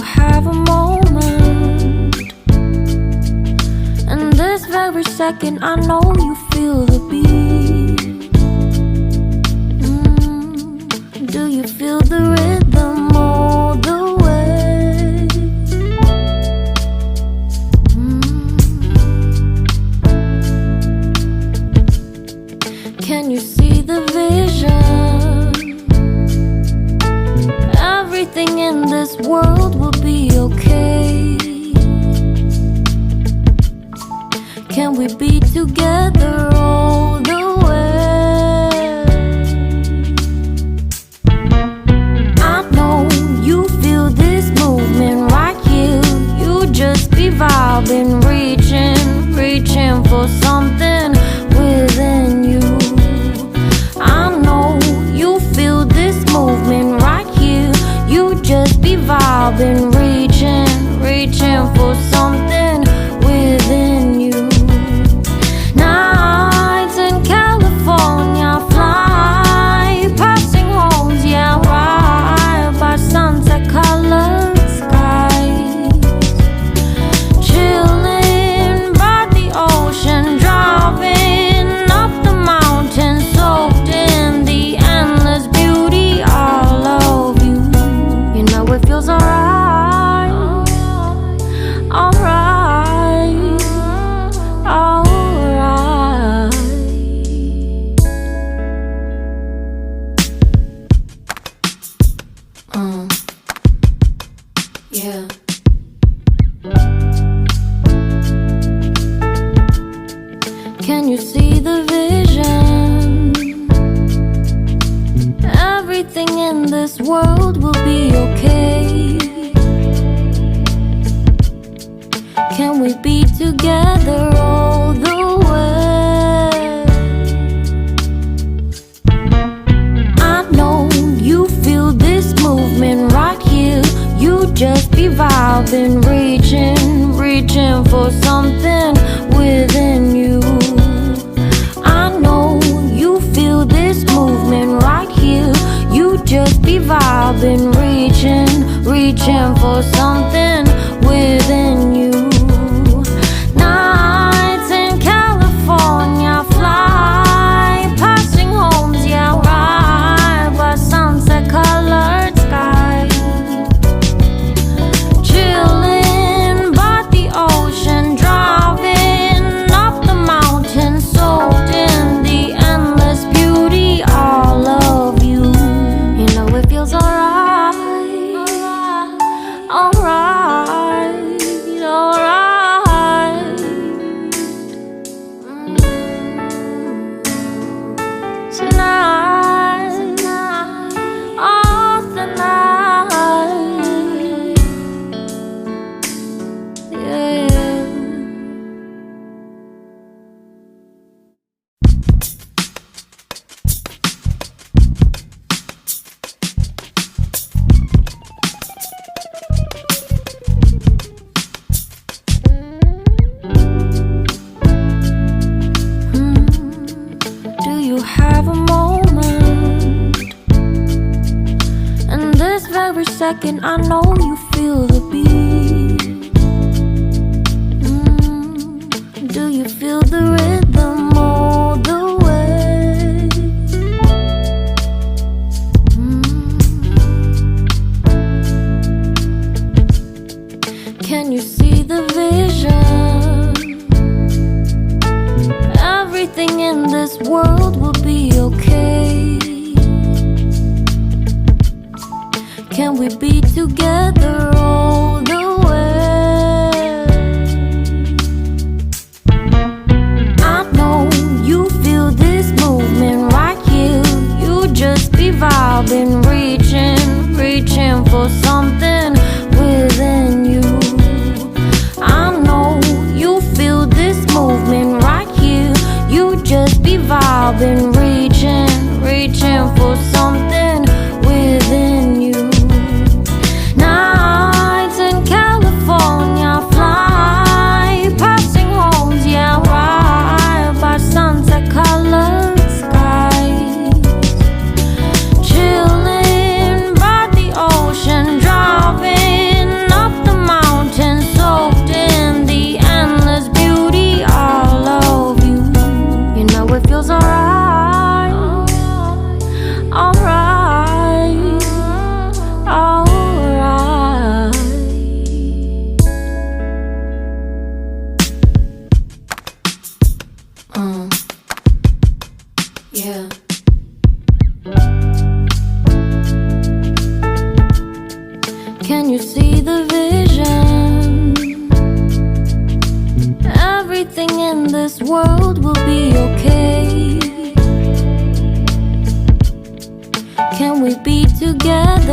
have a moment? And this very second I know you feel the beat. Do you feel the rhythm all the way? Can you see the vision? Everything in this world will be okay. Can we be together all the way? I know you feel this movement right here. You just be vibing, reaching for something within you. I know you feel this movement right here. You just be vibing, reaching for something within you. Nights in California, fly passing homes, yeah, right by sunset colored skies. Chilling by the ocean, driving up the mountain, soaked in the endless beauty all of you. You know it feels alright, alright, alright. Yeah. Can you see the vision? Everything in this world will be okay. Can we be together all the way? I know you feel this movement right here. You just be vibing, reaching for something within you. I know you feel this movement right here. You just be vibing, reaching for something within you. Nights in California, fly passing homes, yeah, right by sunset colored skies. Chilling by the ocean, driving up the mountain, soaked in the endless beauty all of you. You know it feels alright, alright, alright. Tonight, oh tonight, yeah. Do you have a moment? And this very second I know you feel the beat. Do you feel the rhythm all the way? Can you see the vision? Everything in this world will be okay. Can we be together all the way? I know you feel this movement right here. You just be vibing, reaching for something within you. I know you feel this movement right here. You just be vibing, reaching for something within you. Nights in California, fly passing homes, yeah, right by sunset colored skies. Chilling by the ocean, driving Can you see the vision? Everything in this world will be okay. Can we be together?